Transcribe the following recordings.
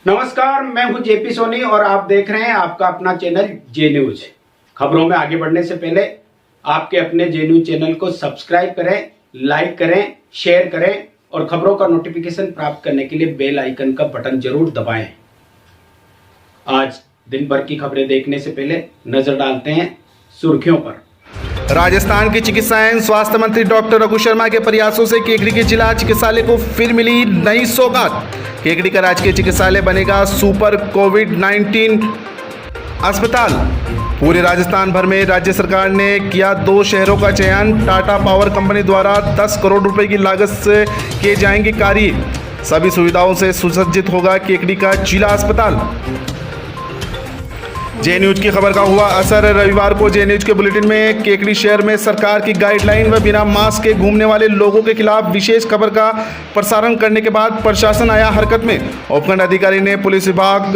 नमस्कार, मैं हूं जेपी सोनी और आप देख रहे हैं आपका अपना चैनल जे न्यूज। खबरों में आगे बढ़ने से पहले आपके अपने जे न्यूज चैनल को सब्सक्राइब करें, लाइक करें, शेयर करें और खबरों का नोटिफिकेशन प्राप्त करने के लिए बेल आइकन का बटन जरूर दबाएं। आज दिन भर की खबरें देखने से पहले नजर डालते हैं सुर्खियों पर। राजस्थान के चिकित्सा एवं स्वास्थ्य मंत्री डॉक्टर रघु शर्मा के प्रयासों से केकड़ी के जिला चिकित्सालय को फिर मिली नई सौगात। केकड़ी का राजकीय चिकित्सालय बनेगा सुपर कोविड-19 अस्पताल। पूरे राजस्थान भर में राज्य सरकार ने किया 2 शहरों का चयन। टाटा पावर कंपनी द्वारा 10 करोड़ रुपए की लागत से किए जाएंगे कार्य। सभी सुविधाओं से सुसज्जित होगा केकड़ी का जिला अस्पताल। जे न्यूज की खबर का हुआ असर। रविवार को जे न्यूज के बुलेटिन में केकड़ी शहर में सरकार की गाइडलाइन व बिना मास्क के घूमने वाले लोगों के खिलाफ विशेष खबर का प्रसारण करने के बाद प्रशासन आया हरकत में। उपखंड अधिकारी ने पुलिस विभाग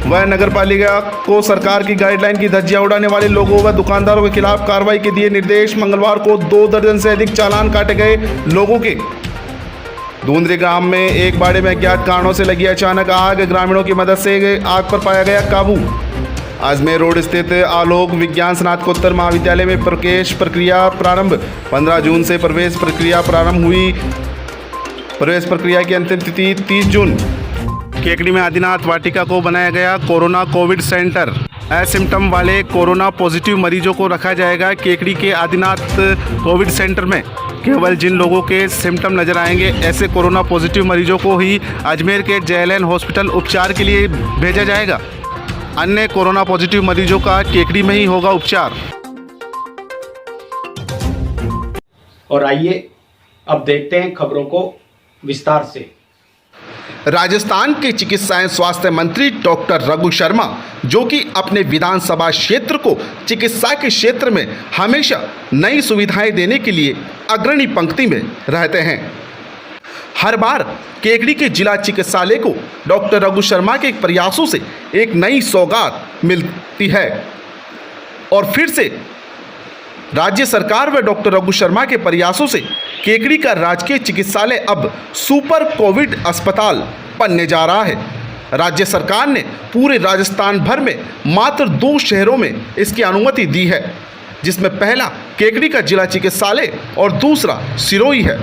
व नगर पालिका को सरकार की गाइडलाइन की धज्जियां उड़ाने वाले लोगों व दुकानदारों के खिलाफ कार्रवाई के दिए निर्देश। मंगलवार को 2 दर्जन से अधिक चालान काटे गए लोगों के। धुंधरी ग्राम में एक बाड़े में अज्ञात कारणों से लगी अचानक आग। ग्रामीणों की मदद से आग पर पाया गया काबू। अजमेर रोड स्थित आलोक विज्ञान स्नातकोत्तर महाविद्यालय में प्रवेश प्रक्रिया प्रारंभ। 15 जून से प्रवेश प्रक्रिया प्रारंभ हुई। प्रवेश प्रक्रिया की अंतिम तिथि 30 जून। केकड़ी में आदिनाथ वाटिका को बनाया गया कोरोना कोविड सेंटर। एसिम्टम वाले कोरोना पॉजिटिव मरीजों को रखा जाएगा केकड़ी के आदिनाथ कोविड सेंटर में। केवल जिन लोगों के सिम्टम नजर आएंगे ऐसे कोरोना पॉजिटिव मरीजों को ही अजमेर के JLN हॉस्पिटल उपचार के लिए भेजा जाएगा। अन्य कोरोना पॉजिटिव मरीजों का केकड़ी में ही होगा उपचार। और आइए अब देखते हैं खबरों को विस्तार से। राजस्थान के चिकित्सा एवं स्वास्थ्य मंत्री डॉक्टर रघु शर्मा, जो कि अपने विधानसभा क्षेत्र को चिकित्सा के क्षेत्र में हमेशा नई सुविधाएं देने के लिए अग्रणी पंक्ति में रहते हैं, हर बार केकड़ी के जिला चिकित्सालय को डॉक्टर रघु शर्मा के प्रयासों से एक नई सौगात मिलती है। और फिर से राज्य सरकार व डॉक्टर रघु शर्मा के प्रयासों से केकड़ी का राजकीय चिकित्सालय अब सुपर कोविड अस्पताल बनने जा रहा है। राज्य सरकार ने पूरे राजस्थान भर में मात्र 2 शहरों में इसकी अनुमति दी है, जिसमें पहला केकड़ी का जिला चिकित्सालय और दूसरा सिरोही है।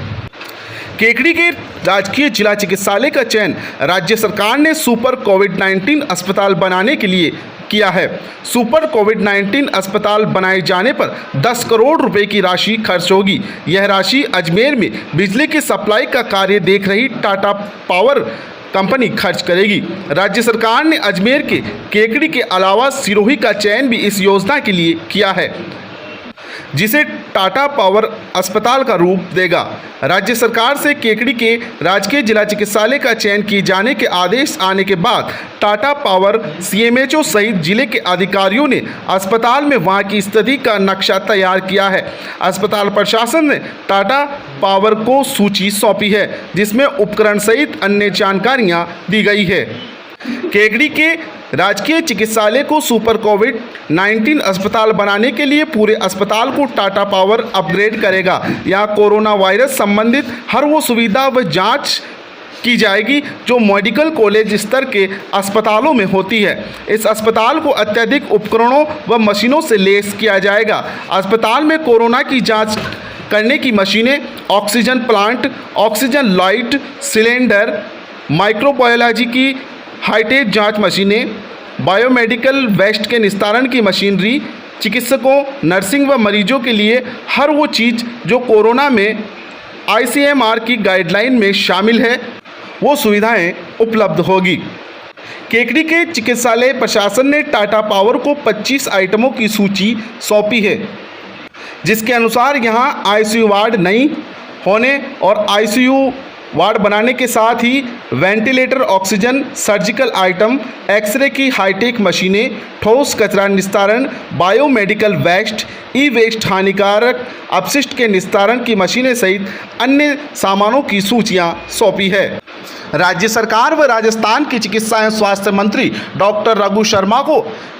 केकड़ी के राजकीय जिला चिकित्सालय का चयन राज्य सरकार ने सुपर कोविड-19 अस्पताल बनाने के लिए किया है। सुपर कोविड-19 अस्पताल बनाए जाने पर 10 करोड़ रुपए की राशि खर्च होगी। यह राशि अजमेर में बिजली की सप्लाई का कार्य देख रही टाटा पावर कंपनी खर्च करेगी। राज्य सरकार ने अजमेर के केकड़ी के अलावा सिरोही का चयन भी इस योजना के लिए किया है, जिसे टाटा पावर अस्पताल का रूप देगा। राज्य सरकार से केकड़ी के राजकीय जिला चिकित्सालय का चयन किए जाने के आदेश आने के बाद टाटा पावर CMHO सहित जिले के अधिकारियों ने अस्पताल में वहां की स्थिति का नक्शा तैयार किया है। अस्पताल प्रशासन ने टाटा पावर को सूची सौंपी है, जिसमें उपकरण सहित अन्य जानकारियां दी गई है। केकड़ी के राजकीय चिकित्सालय को सुपर कोविड-19 अस्पताल बनाने के लिए पूरे अस्पताल को टाटा पावर अपग्रेड करेगा। यहाँ कोरोना वायरस संबंधित हर वो सुविधा व जांच की जाएगी जो मेडिकल कॉलेज स्तर के अस्पतालों में होती है। इस अस्पताल को अत्यधिक उपकरणों व मशीनों से लैस किया जाएगा। अस्पताल में कोरोना की जाँच करने की मशीनें, oxygen plant, oxygen light cylinder, microbiology की हाईटेक जांच मशीनें, बायोमेडिकल वेस्ट के निस्तारण की मशीनरी, चिकित्सकों, नर्सिंग व मरीजों के लिए हर वो चीज़ जो कोरोना में ICMR की गाइडलाइन में शामिल है, वो सुविधाएं उपलब्ध होगी। केकड़ी के चिकित्सालय प्रशासन ने टाटा पावर को 25 आइटमों की सूची सौंपी है, जिसके अनुसार यहाँ ICU वार्ड नहीं होने और ICU वार्ड बनाने के साथ ही ventilator, oxygen, surgical item, X-ray की हाईटेक मशीनें, ठोस कचरा निस्तारण, बायोमेडिकल वेस्ट, ई वेस्ट, हानिकारक अपशिष्ट के निस्तारण की मशीनें सहित अन्य सामानों की सूचियां सौंपी है। राज्य सरकार व राजस्थान के चिकित्सा एवं स्वास्थ्य मंत्री डॉक्टर रघु शर्मा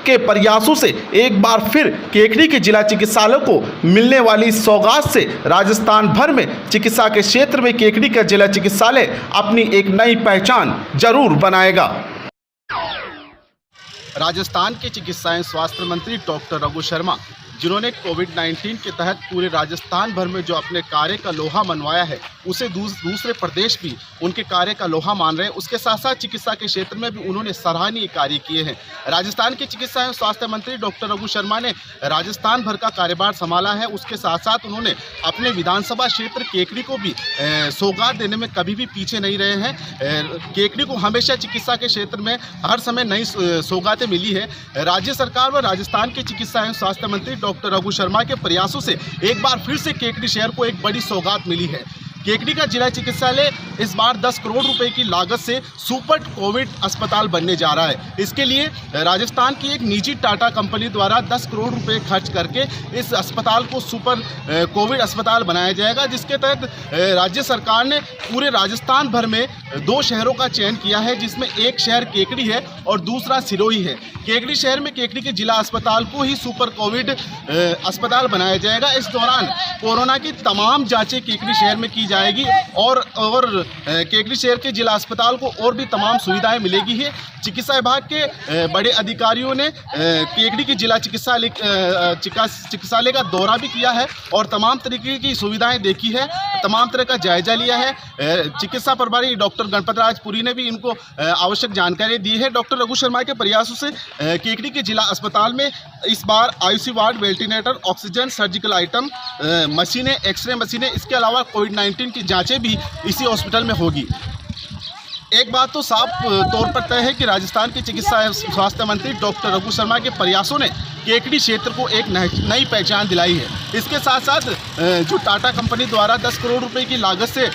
के प्रयासों से एक बार फिर केकड़ी के जिला चिकित्सालय को मिलने वाली सौगात से राजस्थान भर में चिकित्सा के क्षेत्र में केकड़ी का जिला चिकित्सालय अपनी एक नई पहचान जरूर बनाएगा। राजस्थान के चिकित्सा एवं स्वास्थ्य मंत्री डॉक्टर रघु शर्मा, जिन्होंने कोविड-19 के तहत पूरे राजस्थान भर में जो अपने कार्य का लोहा मनवाया है, उसे दूसरे प्रदेश भी उनके कार्य का लोहा मान रहे हैं। उसके साथ साथ चिकित्सा के क्षेत्र में भी उन्होंने सराहनीय कार्य किए हैं। राजस्थान के चिकित्सा एवं स्वास्थ्य मंत्री डॉक्टर रघु शर्मा ने राजस्थान भर का कार्यभार संभाला है। उसके साथ साथ उन्होंने अपने विधानसभा क्षेत्र केकड़ी को भी सौगात देने में कभी भी पीछे नहीं रहे हैं। केकड़ी को हमेशा चिकित्सा के क्षेत्र में हर समय नई सौगातें मिली है। राज्य सरकार व राजस्थान के चिकित्सा एवं स्वास्थ्य मंत्री डॉक्टर रघु शर्मा के प्रयासों से एक बार फिर से केकड़ी शहर को एक बड़ी सौगात मिली है। केकड़ी का जिला चिकित्सालय इस बार 10 करोड़ रुपए की लागत से सुपर कोविड अस्पताल बनने जा रहा है। इसके लिए राजस्थान की एक निजी टाटा कंपनी द्वारा 10 करोड़ रुपए खर्च करके इस अस्पताल को सुपर कोविड अस्पताल बनाया जाएगा, जिसके तहत राज्य सरकार ने पूरे राजस्थान भर में 2 शहरों का चयन किया है, जिसमें एक शहर केकड़ी है और दूसरा सिरोही है। केकड़ी शहर में केकड़ी के जिला अस्पताल को ही सुपर कोविड अस्पताल बनाया जाएगा। इस दौरान कोरोना की तमाम जांचें केकड़ी शहर में की जाएगी और केकड़ी शहर के जिला अस्पताल को और भी तमाम सुविधाएं मिलेगी है। चिकित्सा विभाग के बड़े अधिकारियों ने केकड़ी के जिला चिकित्सालय का दौरा भी किया है और तमाम तरीके की सुविधाएं देखी है, तमाम तरह का जायजा लिया है। चिकित्सा प्रभारी डॉक्टर गणपत राज पुरी ने भी इनको आवश्यक जानकारी दी है। डॉक्टर रघु शर्मा के प्रयासों से केकड़ी के जिला अस्पताल में इस बार ICU ward, ventilator, oxygen, surgical item, मशीनें, एक्सरे मशीनें, इसके अलावा कोविड-19 की जांचें भी इसी हॉस्पिटल में होगी। एक बात तो साफ तौर पर तय है कि राजस्थान के चिकित्सा एवं स्वास्थ्य मंत्री डॉक्टर रघु शर्मा के प्रयासों ने केकड़ी क्षेत्र को एक नई पहचान दिलाई है। इसके साथ साथ जो टाटा कंपनी द्वारा 10 करोड़ रुपए की लागत से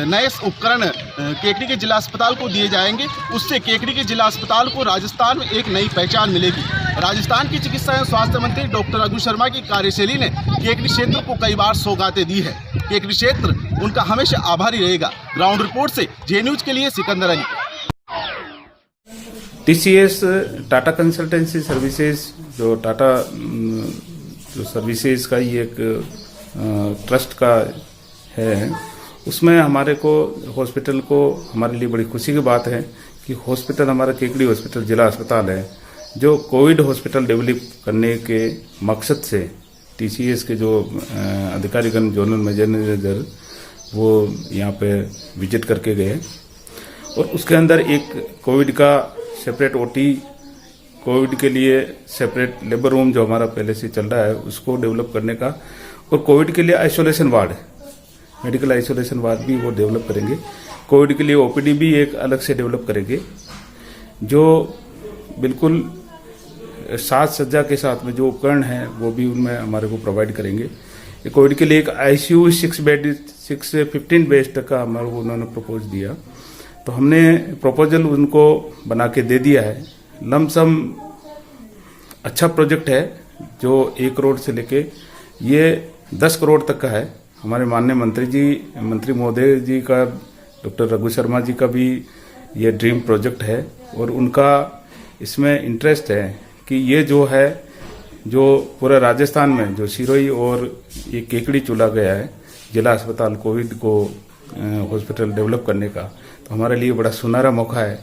नए उपकरण केकड़ी के जिला अस्पताल को दिए जाएंगे, उससे केकड़ी के जिला अस्पताल को राजस्थान में एक नई पहचान मिलेगी। राजस्थान की चिकित्सा एवं स्वास्थ्य मंत्री डॉक्टर रघु शर्मा की कार्यशैली ने केकड़ी क्षेत्र को कई बार सौगातें दी है। केकड़ी क्षेत्र उनका हमेशा आभारी रहेगा। ग्राउंड रिपोर्ट से जे न्यूज के लिए Sikandar Ali. TCS Tata consultancy services, जो टाटा जो सर्विसेज का ही एक ट्रस्ट का है, उसमें हमारे को हॉस्पिटल को हमारे लिए बड़ी खुशी की बात है कि हॉस्पिटल हमारा केकड़ी हॉस्पिटल जिला अस्पताल है, जो कोविड हॉस्पिटल डेवलप करने के मकसद से TCS के जो अधिकारीगण, जोनल मैनेजर, वो यहाँ पे विजिट करके गए और उसके अंदर एक कोविड का सेपरेट OT, कोविड के लिए सेपरेट लेबर रूम जो हमारा पहले से चल रहा है उसको डेवलप करने का, और कोविड के लिए isolation ward, medical isolation ward भी वो डेवलप करेंगे। कोविड के लिए OPD भी एक अलग से डेवलप करेंगे, जो बिल्कुल साज सज्जा के साथ में जो उपकरण हैं वो भी उनमें हमारे को प्रोवाइड करेंगे। कोविड के लिए एक ICU 6 से 15 बेड तक का हमारे को उन्होंने प्रपोज दिया, तो हमने प्रपोजल उनको बना के दे दिया है। लमसम अच्छा प्रोजेक्ट है, जो 1 करोड़ से लेके ये 10 करोड़ तक का है। हमारे माननीय मंत्री महोदय जी का, डॉक्टर रघु शर्मा जी का भी ये ड्रीम प्रोजेक्ट है और उनका इसमें इंटरेस्ट है कि ये जो है, जो पूरा राजस्थान में जो सिरोही और ये केकड़ी चुना गया है जिला अस्पताल कोविड को हॉस्पिटल डेवलप करने का, तो हमारे लिए बड़ा सुनहरा मौका है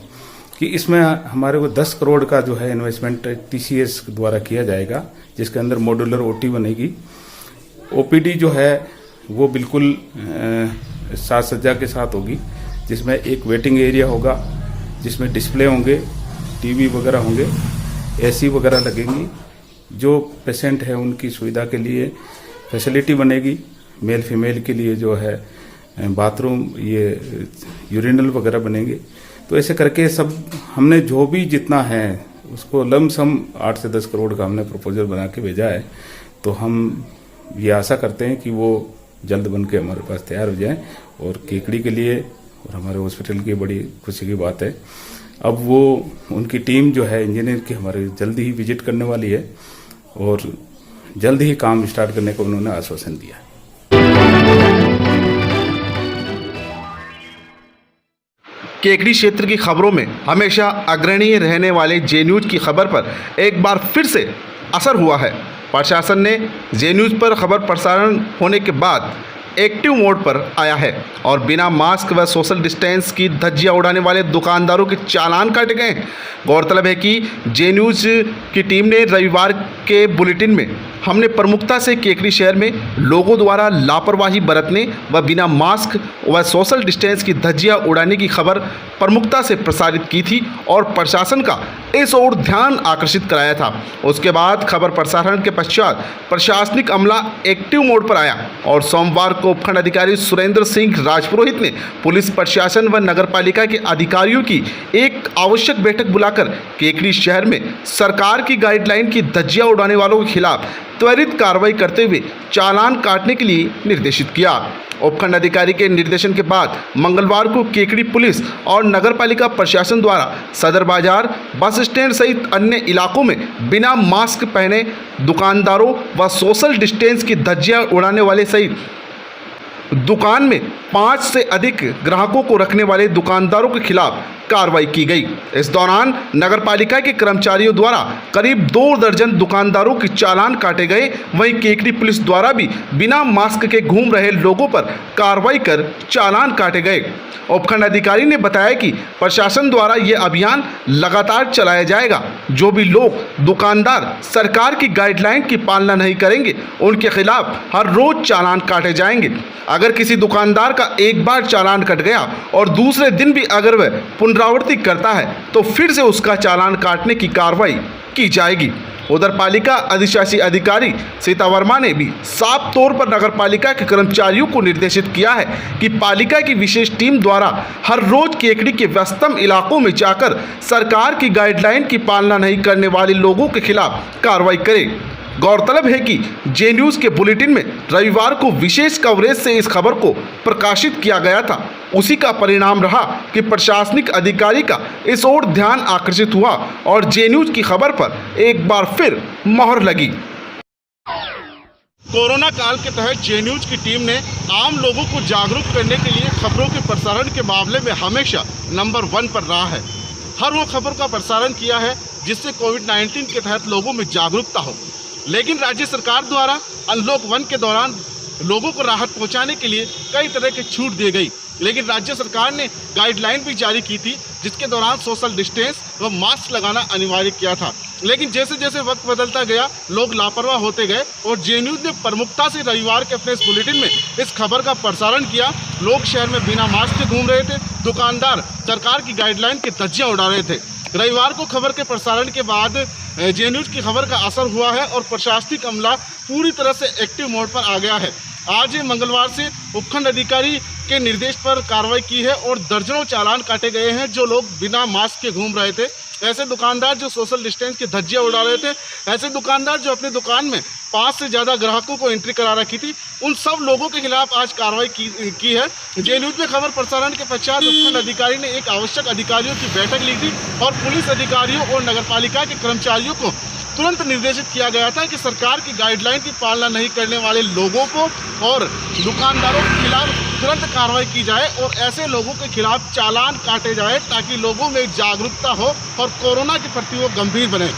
कि इसमें हमारे को 10 करोड़ का जो है इन्वेस्टमेंट TCS द्वारा किया जाएगा, जिसके अंदर मॉड्यूलर OT बनेगी। OPD जो है वो बिल्कुल साज सज्जा के साथ होगी, जिसमें एक वेटिंग एरिया होगा, जिसमें डिस्प्ले होंगे, TV वगैरह होंगे, AC वगैरह लगेंगी। जो पेशेंट है उनकी सुविधा के लिए फैसिलिटी बनेगी, मेल फीमेल के लिए जो है बाथरूम, ये यूरिनल वगैरह बनेंगे। तो ऐसे करके सब हमने जो भी जितना है उसको लमसम 8 से 10 करोड़ का हमने प्रपोजल बना के भेजा है। तो हम ये आशा करते हैं कि वो जल्द बन के हमारे पास तैयार हो जाए और केकड़ी के लिए और हमारे हॉस्पिटल की बड़ी खुशी की बात है अब वो उनकी टीम जो है इंजीनियर की हमारे जल्दी ही विजिट करने वाली है और जल्द ही काम स्टार्ट करने का उन्होंने आश्वासन दिया है। केकड़ी क्षेत्र की खबरों में हमेशा अग्रणीय रहने वाले जे न्यूज की खबर पर एक बार फिर से असर हुआ है। प्रशासन ने जे न्यूज पर खबर प्रसारण होने के बाद एक्टिव मोड पर आया है और बिना मास्क व सोशल डिस्टेंस की धज्जियां उड़ाने वाले दुकानदारों के चालान काटे गए हैं। गौरतलब है कि जे न्यूज की टीम ने रविवार के बुलेटिन में हमने प्रमुखता से केकड़ी शहर में लोगों द्वारा लापरवाही बरतने व बिना मास्क व सोशल डिस्टेंस की धज्जियां उड़ाने की खबर प्रमुखता से प्रसारित की थी और प्रशासन का इस ओर ध्यान आकर्षित कराया था। उसके बाद खबर प्रसारण के पश्चात प्रशासनिक अमला एक्टिव मोड पर आया और सोमवार को उपखंड अधिकारी सुरेंद्र सिंह राजपुरोहित ने पुलिस प्रशासन व नगरपालिका के अधिकारियों की एक आवश्यक बैठक बुलाकर केकड़ी शहर में सरकार की गाइडलाइन की धज्जियां उड़ाने वालों के खिलाफ त्वरित कार्रवाई करते हुए चालान काटने के लिए निर्देशित किया। उपखंड अधिकारी के निर्देशन के बाद मंगलवार को केकड़ी पुलिस और नगरपालिका प्रशासन द्वारा सदर बाजार, बस स्टैंड सहित अन्य इलाकों में बिना मास्क पहने दुकानदारों व सोशल डिस्टेंस की धज्जियां उड़ाने वाले सहित दुकान में 5 से अधिक ग्राहकों को रखने वाले दुकानदारों के खिलाफ कार्रवाई की गई। इस दौरान नगरपालिका के कर्मचारियों द्वारा करीब 2 दर्जन दुकानदारों के चालान काटे गए। वहीं केकड़ी पुलिस द्वारा भी बिना मास्क के घूम रहे लोगों पर कार्रवाई कर चालान काटे गए। उपखंड अधिकारी ने बताया कि प्रशासन द्वारा यह अभियान लगातार चलाया जाएगा। जो भी लोग दुकानदार सरकार की गाइडलाइन की पालना नहीं करेंगे उनके खिलाफ हर रोज चालान काटे जाएंगे। अगर किसी दुकानदार का एक बार चालान कट गया और दूसरे दिन भी अगर वह पुनरावृत्ति करता है तो फिर से उसका चालान काटने की कार्रवाई की जाएगी। उधर पालिका अधिशासी अधिकारी सीता वर्मा ने भी साफ तौर पर नगर पालिका के कर्मचारियों को निर्देशित किया है कि पालिका की विशेष टीम द्वारा हर रोज केकड़ी के व्यस्तम इलाकों में जाकर सरकार की गाइडलाइन की पालना नहीं करने वाले लोगों के खिलाफ कार्रवाई करे। गौरतलब है कि जे न्यूज़ के बुलेटिन में रविवार को विशेष कवरेज से इस खबर को प्रकाशित किया गया था। उसी का परिणाम रहा कि प्रशासनिक अधिकारी का इस ओर ध्यान आकर्षित हुआ और जे न्यूज़ की खबर पर एक बार फिर मोहर लगी। कोरोना काल के तहत जे न्यूज़ की टीम ने आम लोगों को जागरूक करने के लिए खबरों के प्रसारण के मामले में हमेशा नंबर 1 पर रहा है। हर वो खबर का प्रसारण किया है जिससे कोविड-19 के तहत लोगों में जागरूकता हो। लेकिन राज्य सरकार द्वारा अनलॉक 1 के दौरान लोगों को राहत पहुंचाने के लिए कई तरह की छूट दी गई, लेकिन राज्य सरकार ने गाइडलाइन भी जारी की थी जिसके दौरान सोशल डिस्टेंस व मास्क लगाना अनिवार्य किया था। लेकिन जैसे जैसे वक्त बदलता गया लोग लापरवाह होते गए और जे न्यूज़ ने प्रमुखता से रविवार के अपने इस बुलेटिन में इस खबर का प्रसारण किया। लोग शहर में बिना मास्क के घूम रहे थे, दुकानदार सरकार की गाइडलाइन की धज्जियां उड़ा रहे थे। रविवार को खबर के प्रसारण के बाद जे न्यूज़ की खबर का असर हुआ है और प्रशासनिक अमला पूरी तरह से एक्टिव मोड पर आ गया है। आज मंगलवार से उपखंड अधिकारी के निर्देश पर कार्रवाई की है और दर्जनों चालान काटे गए हैं जो लोग बिना मास्क के घूम रहे थे। ऐसे दुकानदार जो सोशल डिस्टेंस की धज्जियां उड़ा रहे थे, ऐसे दुकानदार जो अपनी दुकान में 5 से ज़्यादा ग्राहकों को एंट्री करा रखी थी, उन सब लोगों के खिलाफ आज कार्रवाई की है। जे न्यूज़ में खबर प्रसारण के पश्चात उपखंड अधिकारी ने एक आवश्यक अधिकारियों की बैठक ली थी और पुलिस अधिकारियों और नगरपालिका के कर्मचारियों को तुरंत निर्देशित किया गया था कि सरकार की गाइडलाइन की पालना नहीं करने वाले लोगों को और दुकानदारों के खिलाफ तुरंत कार्रवाई की जाए और ऐसे लोगों के खिलाफ चालान काटे जाए ताकि लोगों में जागरूकता हो और कोरोना के प्रति वो गंभीर बने।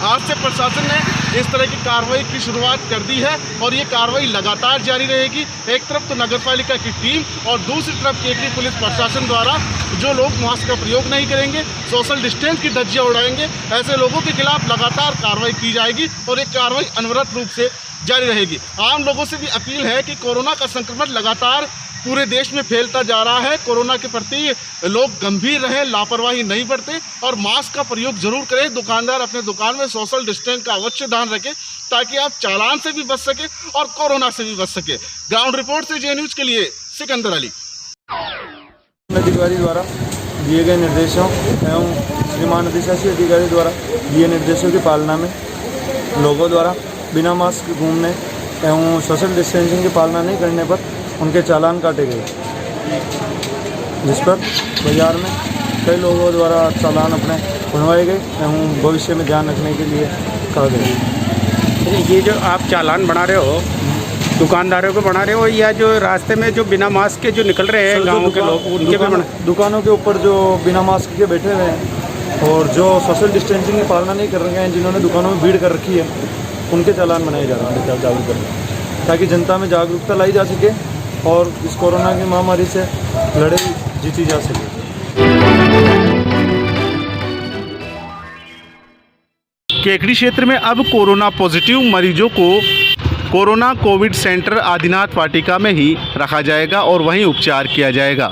आज से प्रशासन ने इस तरह की कार्रवाई की शुरुआत कर दी है और ये कार्रवाई लगातार जारी रहेगी। एक तरफ तो नगरपालिका की टीम और दूसरी तरफ केकड़ी पुलिस प्रशासन द्वारा जो लोग मास्क का प्रयोग नहीं करेंगे, सोशल डिस्टेंस की धज्जियां उड़ाएंगे, ऐसे लोगों के खिलाफ लगातार कार्रवाई की जाएगी और एक कार्रवाई अनवरत रूप से जारी रहेगी। आम लोगों से भी अपील है कि कोरोना का संक्रमण लगातार पूरे देश में फैलता जा रहा है। कोरोना के प्रति लोग गंभीर रहें, लापरवाही नहीं बरतें और मास्क का प्रयोग जरूर करें। दुकानदार अपने दुकान में सोशल डिस्टेंस का अवश्य ध्यान रखें ताकि आप चालान से भी बच सके और कोरोना से भी बच सके। ग्राउंड रिपोर्ट से जे न्यूज़ के लिए सिकंदर अली। अधिकारी द्वारा दिए गए निर्देशों एवं श्रीमान अधिशासी अधिकारी द्वारा दिए निर्देशों की पालना में लोगों द्वारा बिना मास्क घूमने एवं सोशल डिस्टेंसिंग की पालना नहीं करने पर उनके चालान काटे गए, जिस पर बाजार में कई लोगों द्वारा चालान अपने बनवाए गए एवं भविष्य में ध्यान रखने के लिए कहा गया। ये जो आप चालान बना रहे हो दुकानदारों को बना रहे हो या जो रास्ते में जो बिना मास्क के जो निकल रहे हैं गाँव के लोग उनके भी बना? दुकानों के ऊपर जो बिना मास्क के बैठे हुए हैं और जो सोशल डिस्टेंसिंग की पालना नहीं कर रहे हैं, जिन्होंने दुकानों में भीड़ कर रखी है, उनके चालान बनाए जा रहे हैं जागरूक करने, ताकि जनता में जागरूकता लाई जा सके और इस कोरोना की महामारी से लड़ाई जीती जा सके। केकड़ी क्षेत्र में अब कोरोना पॉजिटिव मरीजों को कोरोना कोविड सेंटर आदिनाथ वाटिका में ही रखा जाएगा और वहीं उपचार किया जाएगा।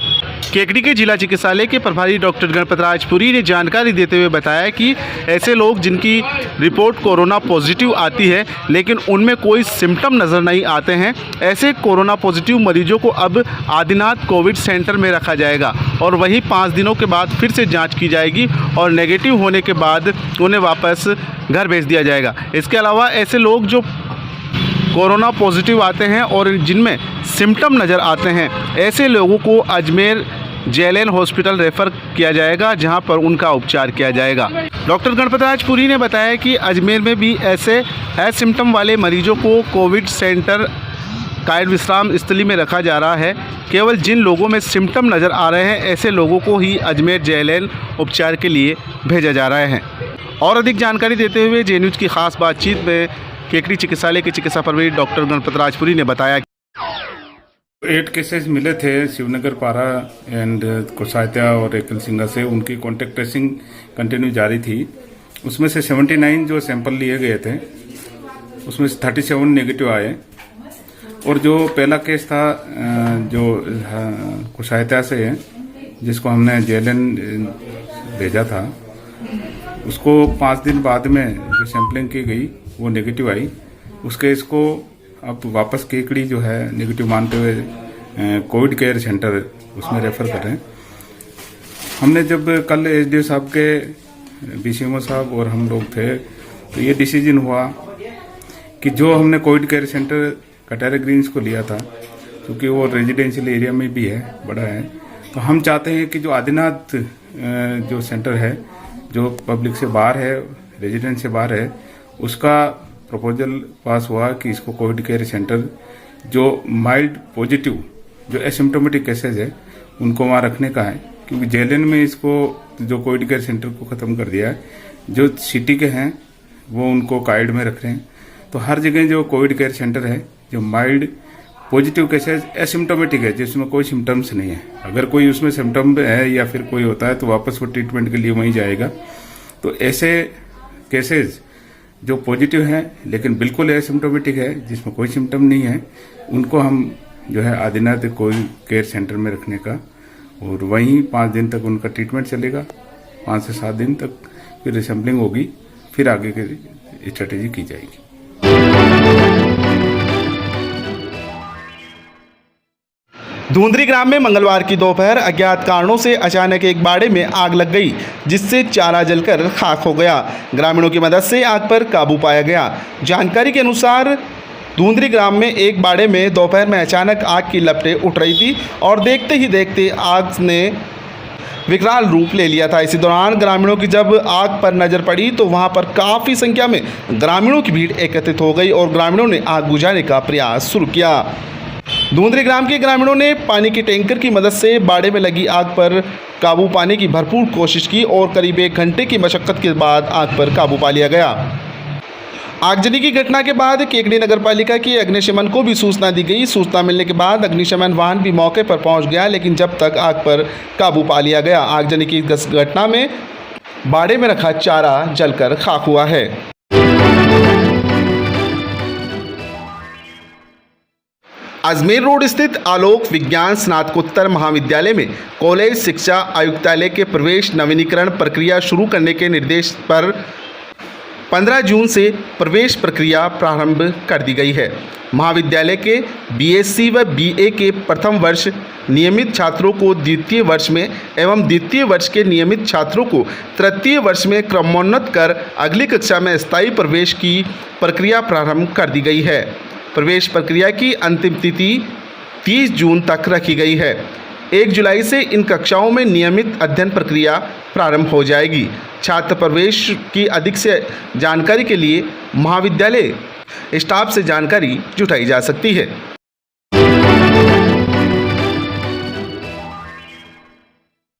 केकड़ी के जिला चिकित्सालय के प्रभारी डॉक्टर गणपतराज पुरी ने जानकारी देते हुए बताया कि ऐसे लोग जिनकी रिपोर्ट कोरोना पॉजिटिव आती है लेकिन उनमें कोई सिम्टम नज़र नहीं आते हैं, ऐसे कोरोना पॉजिटिव मरीजों को अब आदिनाथ कोविड सेंटर में रखा जाएगा और वहीं 5 दिनों के बाद फिर से जांच की जाएगी और नेगेटिव होने के बाद उन्हें वापस घर भेज दिया जाएगा। इसके अलावा ऐसे लोग जो कोरोना पॉजिटिव आते हैं और जिनमें सिम्टम नज़र आते हैं, ऐसे लोगों को अजमेर जेएलएन हॉस्पिटल रेफ़र किया जाएगा, जहां पर उनका उपचार किया जाएगा। डॉक्टर गणपतराज पुरी ने बताया कि अजमेर में भी ऐसे असिम्टम वाले मरीजों को कोविड सेंटर कायद विश्राम स्थली में रखा जा रहा है। केवल जिन लोगों में सिम्टम नज़र आ रहे हैं, ऐसे लोगों को ही अजमेर जेएलएन उपचार के लिए भेजा जा रहा है। और अधिक जानकारी देते हुए जे न्यूज़ की खास बातचीत में केकड़ी चिकित्सालय के चिकित्सा प्रभारी डॉक्टर गणपतराज पुरी ने बताया 8 केसेस मिले थे शिवनगर पारा एंड कोसायत्या और एकल सिंगा से। उनकी कॉन्टेक्ट ट्रेसिंग कंटिन्यू जारी थी। उसमें से 79 जो सैंपल लिए गए थे उसमें से 37 नेगेटिव आए और जो पहला केस था जो कोसायत्या से है, जिसको हमने जेएलएन भेजा था, उसको 5 दिन बाद में जो सैंपलिंग की गई वो नेगेटिव आई। उस केस को अब वापस केकड़ी जो है नेगेटिव मानते हुए कोविड केयर सेंटर उसमें रेफर कर रहे हैं। हमने जब कल एसडीओ साहब के बीसीएमओ साहब और हम लोग थे तो ये डिसीजन हुआ कि जो हमने covid care centre Katara Greens को लिया था, क्योंकि वो रेजिडेंशियल एरिया में भी है, बड़ा है, तो हम चाहते हैं कि जो आदिनाथ जो सेंटर है जो पब्लिक से बाहर है, रेजिडेंस से बाहर है, उसका प्रपोजल पास हुआ कि इसको कोविड केयर सेंटर जो माइल्ड पॉजिटिव जो एसिम्टोमेटिक केसेज है उनको वहाँ रखने का है, क्योंकि जेएलएन में इसको जो कोविड केयर सेंटर को ख़त्म कर दिया है। जो सिटी के हैं वो उनको काइड में रख रहे हैं। तो हर जगह जो कोविड केयर सेंटर है जो माइल्ड पॉजिटिव केसेज एसिम्टोमेटिक है, जिसमें कोई सिम्टम्स नहीं है, अगर कोई उसमें सिम्टम है या फिर कोई होता है तो वापस वो ट्रीटमेंट के लिए वहीं जाएगा। तो ऐसे केसेज जो पॉजिटिव है लेकिन बिल्कुल एसिम्टोमेटिक है, जिसमें कोई सिम्टम नहीं है, उनको हम जो है आदिनाथ कोविड केयर सेंटर में रखने का और वहीं 5 दिन तक उनका ट्रीटमेंट चलेगा। 5 से 7 दिन तक फिर रिसैम्पलिंग होगी, फिर आगे की स्ट्रेटेजी की जाएगी। धुंधरी ग्राम में मंगलवार की दोपहर अज्ञात कारणों से अचानक एक बाड़े में आग लग गई, जिससे चारा जलकर खाक हो गया। ग्रामीणों की मदद से आग पर काबू पाया गया। जानकारी के अनुसार धुंधरी ग्राम में एक बाड़े में दोपहर में अचानक आग की लपटें उठ रही थी और देखते ही देखते आग ने विकराल रूप ले लिया था। इसी दौरान ग्रामीणों की जब आग पर नजर पड़ी तो वहां पर काफ़ी संख्या में ग्रामीणों की भीड़ एकत्रित हो गई और ग्रामीणों ने आग बुझाने का प्रयास शुरू किया। धुंधरी ग्राम के ग्रामीणों ने पानी के टैंकर की मदद से बाड़े में लगी आग पर काबू पाने की भरपूर कोशिश की और करीब 1 घंटे की मशक्कत के बाद आग पर काबू पा लिया गया। आगजनी की घटना के बाद केकड़ी नगरपालिका की अग्निशमन को भी सूचना दी गई। सूचना मिलने के बाद अग्निशमन वाहन भी मौके पर पहुंच गया, लेकिन जब तक आग पर काबू पा लिया गया। आगजनी की इस घटना में बाड़े में रखा चारा जलकर खाक हुआ है। अजमेर रोड स्थित आलोक विज्ञान स्नातकोत्तर महाविद्यालय में कॉलेज शिक्षा आयुक्तालय के प्रवेश नवीनीकरण प्रक्रिया शुरू करने के निर्देश पर 15 जून से प्रवेश प्रक्रिया प्रारंभ कर दी गई है। महाविद्यालय के बीएससी व बीए के प्रथम वर्ष नियमित छात्रों को द्वितीय वर्ष में एवं द्वितीय वर्ष के नियमित छात्रों को तृतीय वर्ष में क्रमोन्नत कर अगली कक्षा में स्थायी प्रवेश की प्रक्रिया प्रारंभ कर दी गई है। प्रवेश प्रक्रिया की अंतिम तिथि 30 जून तक रखी गई है। 1 जुलाई से इन कक्षाओं में नियमित अध्ययन प्रक्रिया प्रारंभ हो जाएगी। छात्र प्रवेश की अधिक से जानकारी के लिए महाविद्यालय स्टाफ से जानकारी जुटाई जा सकती है।